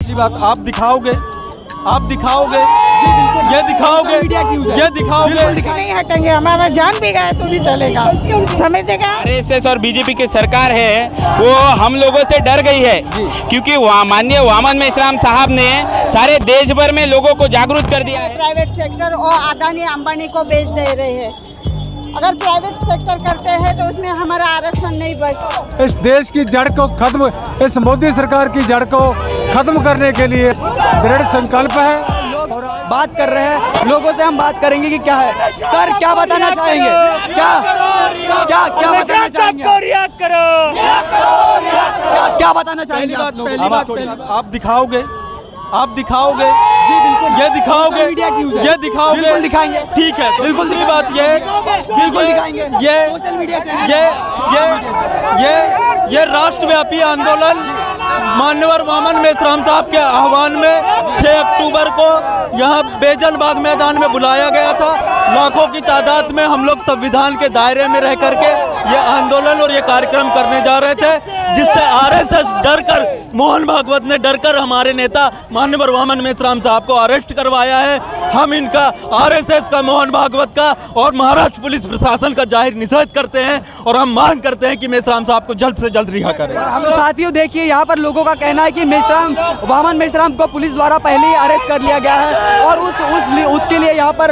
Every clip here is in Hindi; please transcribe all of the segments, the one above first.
असली बात आप दिखाओगे जी बिल्कुल, ये दिखाओगे नहीं हटेंगे, हमारा जान भी गया तो भी चलेगा, समझेगा। आरएसएस और बीजेपी की सरकार है वो हम लोगों से डर गई है, क्योंकि माननीय वामन मेश्राम साहब ने सारे देश भर में लोगों को जागरूक कर दिया है। प्राइवेट सेक्टर और अदानी अंबानी को बेच दे रहे हैं। अगर प्राइवेट सेक्टर करते हैं तो उसमें हमारा आरक्षण नहीं बचता। इस देश की जड़ को खत्म, इस मोदी सरकार की जड़ को खत्म करने के लिए दृढ़ संकल्प है। बात कर रहे हैं लोगों से, हम बात करेंगे कि क्या है सर, क्या बताना चाहेंगे, क्या बताना चाहेंगे, क्या बताना चाहेंगे आप दिखाओगे जी बिल्कुल, ये दिखाओगे बिल्कुल दिखाएंगे, ठीक है। तो बिल्कुल दूसरी बात ये बिल्कुल दिखाएंगे, ये राष्ट्रव्यापी आंदोलन माननीय वामन मेश्राम साहब के आह्वान में 6 अक्टूबर को यहाँ बेजलबाग मैदान में बुलाया गया था। लाखों की तादाद में हम लोग संविधान के दायरे में रह करके ये आंदोलन और ये कार्यक्रम करने जा रहे थे, जिससे आरएसएस डरकर, मोहन भागवत ने डरकर हमारे नेता माननीय वामन मेश्राम साहब को अरेस्ट करवाया है। हम इनका, आरएसएस का, मोहन भागवत का और महाराष्ट्र पुलिस प्रशासन का जाहिर निषेध करते हैं और हम मांग करते हैं कि मेश्राम साहब को जल्द से जल्द रिहा करें। हम साथियों देखिए यहाँ पर लोगों का कहना है कि वामन मेश्राम को पुलिस द्वारा पहले ही अरेस्ट कर लिया गया है और उसके लिए यहाँ पर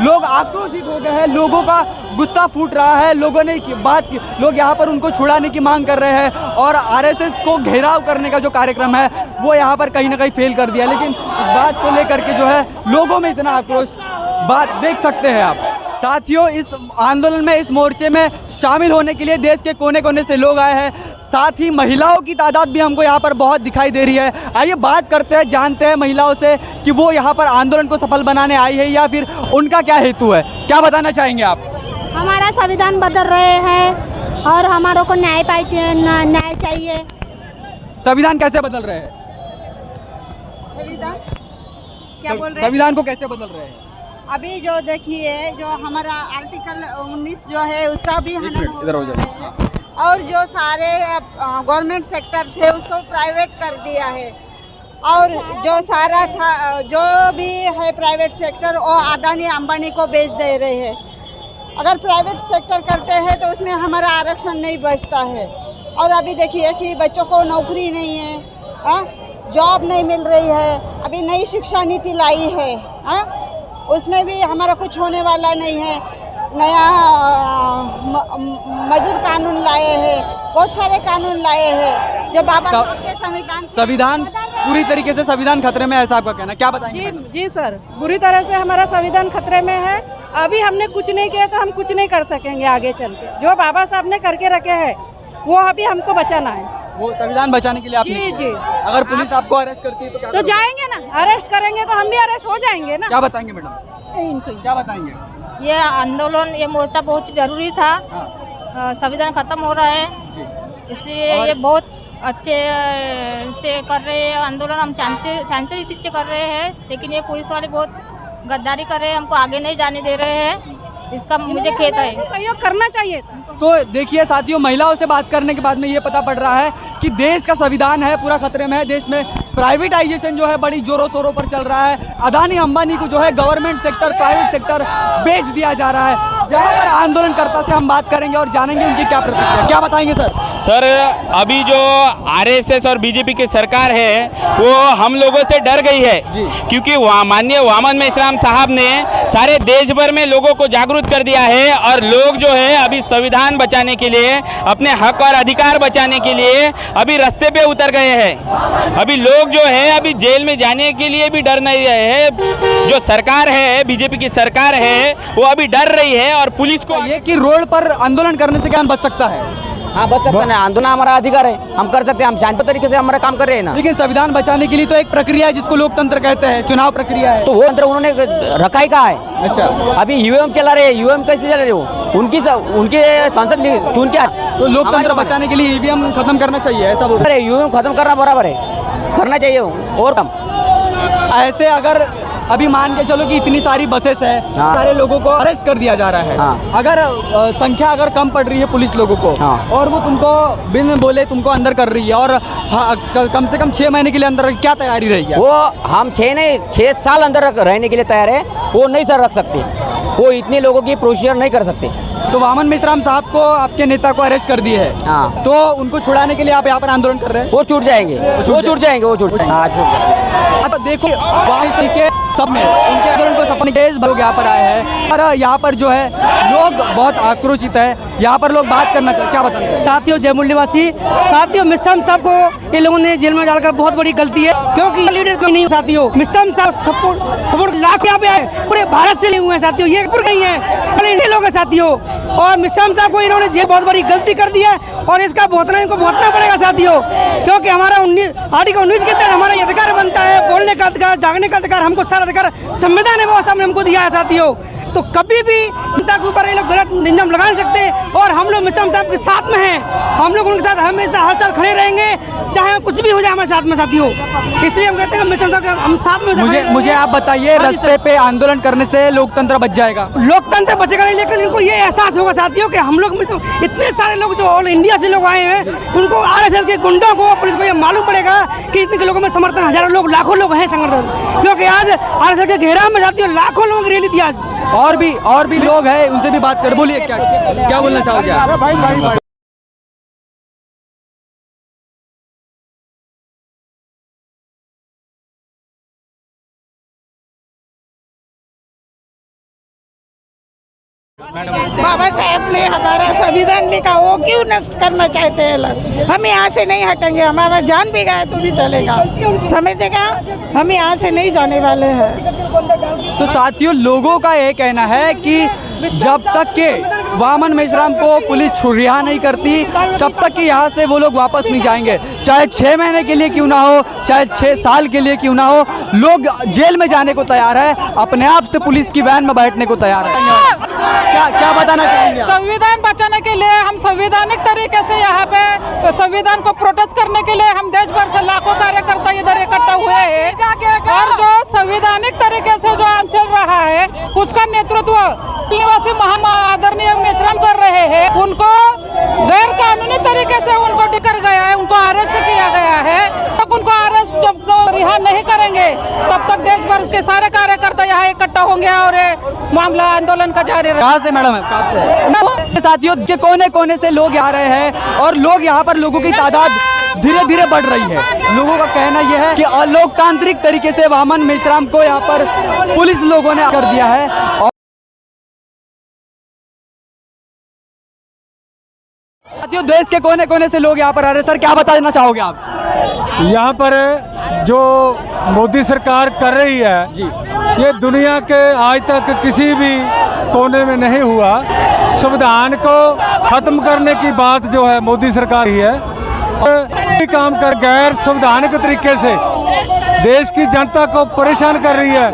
लोग आक्रोशित हो गए हैं, लोगों का गुस्सा फूट रहा है, लोग यहाँ पर उनको छुड़ाने की मांग कर रहे हैं और आरएसएस को घेराव करने का जो कार्यक्रम है वो यहाँ पर कहीं ना कहीं फेल कर दिया। लेकिन इस बात को लेकर के जो है लोगों में इतना आक्रोश, बात देख सकते हैं आप। साथियों इस आंदोलन में, इस मोर्चे में शामिल होने के लिए देश के कोने कोने से लोग आए हैं, साथ ही महिलाओं की तादाद भी हमको यहाँ पर बहुत दिखाई दे रही है। आइए बात करते हैं, जानते हैं महिलाओं से कि वो यहाँ पर आंदोलन को सफल बनाने आई है या फिर उनका क्या हेतु है, क्या बताना चाहेंगे आप? हमारा संविधान बदल रहे हैं और हमारों को न्याय चाहिए। संविधान कैसे बदल रहे हैं? संविधान क्या बोल रहे हैं? संविधान को कैसे बदल रहे हैं? अभी जो देखिए, जो हमारा आर्टिकल 19 जो है उसका भी हनन हो रहा है और जो सारे गवर्नमेंट सेक्टर थे उसको प्राइवेट कर दिया है और जो सारा था, जो भी है प्राइवेट सेक्टर और अदानी अंबानी को बेच दे रहे हैं। अगर प्राइवेट सेक्टर करते हैं तो उसमें हमारा आरक्षण नहीं बचता है। और अभी देखिए कि बच्चों को नौकरी नहीं है, जॉब नहीं मिल रही है। अभी नई शिक्षा नीति लाई है, उसमें भी हमारा कुछ होने वाला नहीं है। नया मजदूर कानून लाए हैं, बहुत सारे कानून लाए हैं जो बाबा साहब के संविधान पूरी तरीके से संविधान खतरे में है, ऐसा आपका कहना, क्या बताएंगे? जी सर, बुरी तरह से हमारा संविधान खतरे में है। अभी हमने कुछ नहीं किया तो हम कुछ नहीं कर सकेंगे आगे चल के। जो बाबा साहब ने करके रखे हैं वो अभी हमको बचाना है। वो संविधान बचाने के लिए आपने जी। अगर पुलिस आपको अरेस्ट करती है तो क्या जाएंगे ना, अरेस्ट करेंगे तो हम भी अरेस्ट हो जाएंगे ना। क्या बताएंगे मैडम, क्या बताएंगे? ये आंदोलन, ये मोर्चा बहुत ही जरूरी था। संविधान खत्म हो रहा है, इसलिए ये बहुत अच्छे से कर रहे हैं आंदोलन। हम शांति रीति से कर रहे हैं, लेकिन ये पुलिस वाले बहुत गद्दारी कर रहे हैं, हमको आगे नहीं जाने दे रहे हैं। इसका मुझे खेद है, सहयोग करना चाहिए। तो देखिए साथियों, महिलाओं से बात करने के बाद में ये पता पड़ रहा है कि देश का संविधान है पूरा खतरे में है। देश में प्राइवेटाइजेशन जो है बड़ी जोरों शोरों पर चल रहा है। अदानी अंबानी को जो है गवर्नमेंट सेक्टर, प्राइवेट सेक्टर बेच दिया जा रहा है। यहाँ पर आंदोलनकर्ता से हम बात करेंगे और जानेंगे उनकी क्या प्रतिक्रिया, क्या बताएंगे सर? सर अभी जो आरएसएस और बीजेपी की सरकार है वो हम लोगों से डर गई है, क्योंकि माननीय वामन मेश्राम साहब ने सारे देश भर में लोगों को जागरूक कर दिया है और लोग जो है अभी संविधान बचाने के लिए, अपने हक और अधिकार बचाने के लिए अभी रास्ते पे उतर गए हैं। अभी लोग जो है अभी जेल में जाने के लिए भी डर नहीं रहे हैं। जो सरकार है, बीजेपी की सरकार है, वो अभी डर रही है और पुलिस को ये कि रोड पर आंदोलन करने से क्या बच सकता है? हाँ बच सकते हैं, आंदोलन हमारा अधिकार है, हम कर सकते हैं, हम शांति तरीके से हमारा काम कर रहे हैं ना। लेकिन संविधान बचाने के लिए तो एक प्रक्रिया है जिसको लोकतंत्र कहते हैं, चुनाव प्रक्रिया है। तो वो तंत्र उन्होंने रखा ही कहा है। अच्छा, अभी यूएम चला रहे हैं, यूएम कैसे चला रहे हो? उनके सांसद चुन के, तो लोकतंत्र बचाने के लिए ईवीएम खत्म करना चाहिए, ऐसा बोल रहे हैं। यूएम खत्म करना बराबर है, करना चाहिए और कम। ऐसे अगर अभी मान के चलो कि इतनी सारी बसेस है, हाँ। सारे लोगों को अरेस्ट कर दिया जा रहा है। हाँ। अगर संख्या अगर कम पड़ रही है पुलिस लोगों को, हाँ। और वो तुमको बिन बोले तुमको अंदर कर रही है, और कम से कम 6 महीने के लिए अंदर, क्या तैयारी रही है? वो हम 6 साल अंदर रहने के लिए तैयार है, वो नहीं सर रख सकते, वो इतने लोगों की प्रोसीजर नहीं कर सकते। तो वामन मेश्राम साहब को, आपके नेता को अरेस्ट कर दिए है, हाँ। तो उनको छुड़ाने के लिए आप यहाँ पर आंदोलन कर रहे हैं? वो छूट जाएंगे, वो छूट जाएंगे। हाँ, छूट जाएंगे। अब देखो वहाँ के सब में उनके आंदोलन को सपने तेज लोग यहाँ पर आए हैं, और यहाँ पर जो है लोग बहुत आक्रोशित है। यहाँ पर लोग बात करना चाहते, क्या बताते हैं? साथियों, जयमुल निवासी साथियों, मिश्राम साहब को इन लोगों ने जेल में डालकर बहुत बड़ी गलती है, क्योंकि लीडर तो नहीं साथियों। मिश्राम साहब सपोर्ट लाख यहाँ पे आए, पूरे भारत से लिए हुए हैं साथियों, ये पूरे नहीं है, इंडिया लोग हैं साथियों। और मिश्राम साहब को इन्होंने जेल बहुत बड़ी गलती कर दी है, और इसका इनको भुगतना पड़ेगा साथियों, क्योंकि हमारा आर्टिकल 19 के तहत हमारा अधिकार बनता है, बोलने का अधिकार, जागने का अधिकार, हमको सारा अधिकार संविधान व्यवस्था में हमको दिया है साथियों। तो कभी भी मिश्राम के ऊपर ये लोग गलत नियम लगा नहीं सकते, और हम लोग मिश्राम साहब के साथ में हैं, हम लोग उनके साथ हमेशा हर साल खड़े रहेंगे, चाहे कुछ भी हो जाए हमारे साथ में साथियों। इसलिए हम कहते हैं मिश्राम साहब के हम साथ में। मुझे आप बताइए, रास्ते पे आंदोलन करने से लोकतंत्र बच जाएगा? लोकतंत्र बचेगा नहीं, लेकिन इनको ये एहसास होगा साथियों कि हम लोग इतने सारे लोग जो ऑल इंडिया से लोग आए हैं, उनको आरएसएस के गुंडों को, पुलिस को ये मालूम पड़ेगा कि इतने लोगों में समर्थन, हजारों लोग, लाखों लोग हैं संगठन, क्योंकि आज आरएसएस के घेराव में साथियों लाखों लोगों की रैली थी आज। और भी लोग हैं, उनसे भी बात कर, बोलिए क्या बोलना चाहोगे आप? बाबा साहब ने हमारा संविधान लिखा, वो क्यों नष्ट करना चाहते हैं लोग? हम यहाँ से नहीं हटेंगे, हमारा जान भी गया तो भी चलेगा, समझेगा? हम यहाँ से नहीं जाने वाले हैं। तो साथियों, लोगों का ये कहना है कि जब तक के वामन मेश्राम को पुलिस रिहा नहीं करती, तब तक कि यहाँ से वो लोग वापस नहीं जाएंगे, चाहे 6 महीने के लिए क्यों ना हो, चाहे 6 साल के लिए क्यों ना हो, लोग जेल में जाने को तैयार है, अपने आप से पुलिस की वैन में बैठने को तैयार है। क्या बताना चाहेंगे? संविधान बचाने के लिए हम संवैधानिक तरीके से यहाँ पे संविधान को प्रोटेस्ट करने के लिए हम देश भर से लाखों कार्यकर्ता इधर इकट्ठा हुए हैं, और जो संवैधानिक तरीके से जो चल रहा है उसका नेतृत्व निवासी आदरणीय मेश्राम कर रहे हैं। उनको गैर कानूनी तरीके से उनको कर गया है, उनको अरेस्ट किया गया है। तब उनको अरेस्ट जब रिहा नहीं करेंगे, तब तक देश भर के सारे कार्यकर्ता यहाँ इकट्ठा होंगे और मामला आंदोलन का जारी रहेगा। कहाँ से मैडम है? कहाँ से? साथियों के कोने कोने से लोग आ रहे हैं, और लोग यहाँ पर लोगों की तादाद धीरे धीरे बढ़ रही है। लोगों का कहना यह है कि अलोकतांत्रिक तरीके से वामन मेश्राम को यहाँ पर पुलिस लोगों ने कर दिया है। साथियों, देश के कोने कोने से लोग यहाँ पर आ रहे हैं। सर, क्या बताना चाहोगे आप? यहाँ पर जो मोदी सरकार कर रही है जी, ये दुनिया के आज तक किसी भी कोने में नहीं हुआ। संविधान को खत्म करने की बात जो है मोदी सरकार ही है, और काम कर गैर संवैधानिक तरीके से देश की जनता को परेशान कर रही है,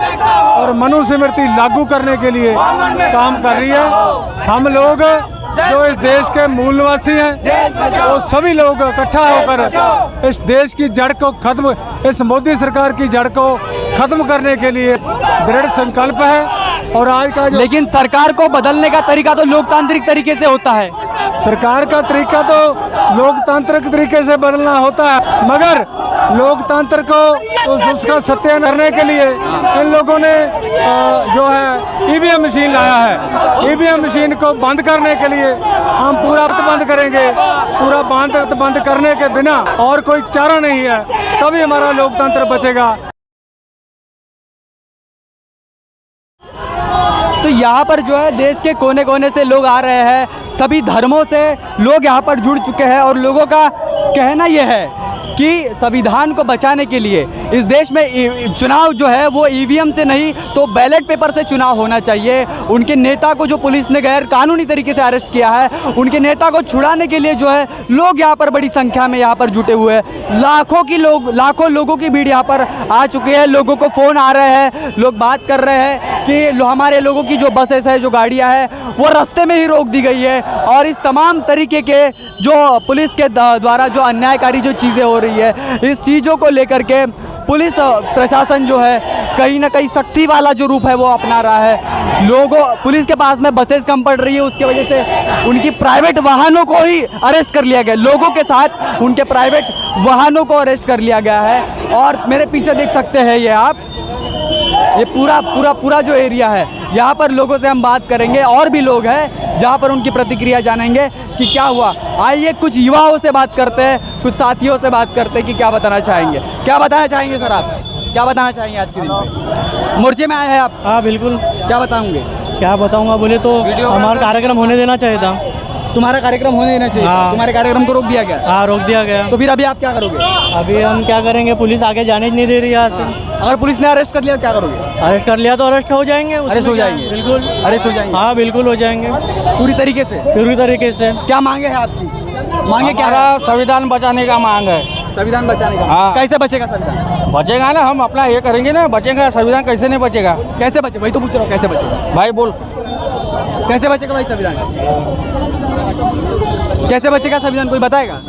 और मनुस्मृति लागू करने के लिए काम कर रही है। हम लोग जो इस देश के मूल निवासी हैं, वो सभी लोग इकट्ठा होकर इस देश की जड़ को खत्म, इस मोदी सरकार की जड़ को खत्म करने के लिए दृढ़ संकल्प है। और आज का लेकिन सरकार को बदलने का तरीका तो लोकतांत्रिक तरीके से होता है। सरकार का तरीका तो लोकतांत्रिक तरीके से बदलना होता है, मगर लोकतंत्र को उसका सत्यान करने के लिए इन लोगों ने जो है ईवीएम मशीन लाया है। ईवीएम मशीन को बंद करने के लिए हम पूरा बंद करेंगे। पूरा बंद करने के बिना और कोई चारा नहीं है, तभी हमारा लोकतंत्र बचेगा। तो यहाँ पर जो है देश के कोने कोने से लोग आ रहे हैं, सभी धर्मों से लोग यहाँ पर जुड़ चुके हैं, और लोगों का कहना यह है कि संविधान को बचाने के लिए इस देश में चुनाव जो है वो ईवीएम से नहीं तो बैलेट पेपर से चुनाव होना चाहिए। उनके नेता को जो पुलिस ने गैर कानूनी तरीके से अरेस्ट किया है, उनके नेता को छुड़ाने के लिए जो है लोग यहाँ पर बड़ी संख्या में यहाँ पर जुटे हुए हैं। लाखों लोगों की भीड़ यहाँ पर आ चुकी है। लोगों को फ़ोन आ रहे हैं, लोग बात कर रहे हैं कि हमारे लोगों की जो बसेस है, जो गाड़ियाँ हैं, वो रास्ते में ही रोक दी गई है, और इस तमाम तरीके के जो पुलिस के द्वारा जो अन्यायकारी जो चीज़ें हो रही है, इस चीज़ों को लेकर के पुलिस प्रशासन जो है कहीं ना कहीं सख्ती वाला जो रूप है वो अपना रहा है। लोगों पुलिस के पास में बसेस कम पड़ रही है, उसकी वजह से उनकी प्राइवेट वाहनों को ही अरेस्ट कर लिया गया। लोगों के साथ उनके प्राइवेट वाहनों को अरेस्ट कर लिया गया है। और मेरे पीछे देख सकते हैं ये आप, ये पूरा जो एरिया है, यहाँ पर लोगों से हम बात करेंगे। और भी लोग हैं जहाँ पर उनकी प्रतिक्रिया जानेंगे कि क्या हुआ। आइए कुछ युवाओं से बात करते हैं, कुछ साथियों से बात करते हैं कि क्या बताना चाहेंगे। क्या बताना चाहेंगे सर आप, क्या बताना चाहेंगे आज के दिन पे? मोर्चे में आए हैं आप? हाँ बिल्कुल। क्या बताऊंगे? क्या बताऊंगा बोले तो हमारा कार्यक्रम होने देना चाहिए था। तुम्हारा कार्यक्रम होने देना चाहिए। हाँ। तुम्हारे कार्यक्रम को रोक दिया गया। हाँ रोक दिया गया। तो फिर अभी आप क्या करोगे? अभी हम क्या करेंगे, पुलिस आगे जाने नहीं दे रही है यहाँ से। अगर पुलिस ने अरेस्ट कर लिया क्या करोगे? अरेस्ट कर लिया तो अरेस्ट हो जाएंगे। अरेस्ट हो जाएंगे? बिल्कुल अरेस्ट हो जाएंगे। हाँ बिल्कुल हो जाएंगे पूरी तरीके से? पूरी तरीके से। क्या मांगे हैं आपकी? मांगे क्या है? संविधान बचाने का मांग है। संविधान बचाने का। हाँ। कैसे बचेगा संविधान? बचेगा ना, हम अपना ये करेंगे ना, बचेगा संविधान। कैसे नहीं बचेगा कैसे बचे? वही तो पूछ रहा हूँ, कैसे बचेगा भाई? बोल, कैसे बचेगा भाई संविधान? कैसे बचेगा संविधान, कोई बताएगा?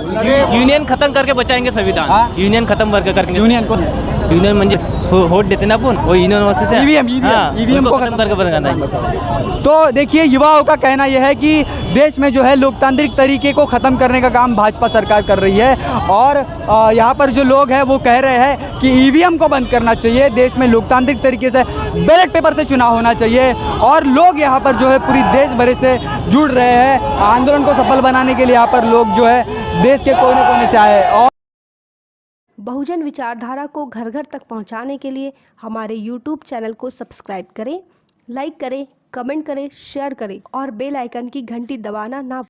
युनियन खत्म करके बचाएंगे संविधान। हाँ? युनियन खत्म करके यूनियन को, युनियन म्हणजे वोट देते ना अपन, वो युनियन वोट से ईवीएम को खत्म करके बनाना है। तो देखिए युवाओं का कहना यह है कि देश में जो है लोकतांत्रिक तरीके को ख़त्म करने का काम भाजपा सरकार कर रही है। और यहाँ पर जो लोग हैं वो कह रहे हैं कि ईवीएम को बंद करना चाहिए, देश में लोकतांत्रिक तरीके से बैलेट पेपर से चुनाव होना चाहिए। और लोग यहाँ पर जो है पूरी देश भर से जुड़ रहे हैं। आंदोलन को सफल बनाने के लिए यहाँ पर लोग जो है देश के कोने कोने से आए। और बहुजन विचारधारा को घर घर तक पहुंचाने के लिए हमारे YouTube चैनल को सब्सक्राइब करें, लाइक करें, कमेंट करें, शेयर करें और बेल आइकन की घंटी दबाना ना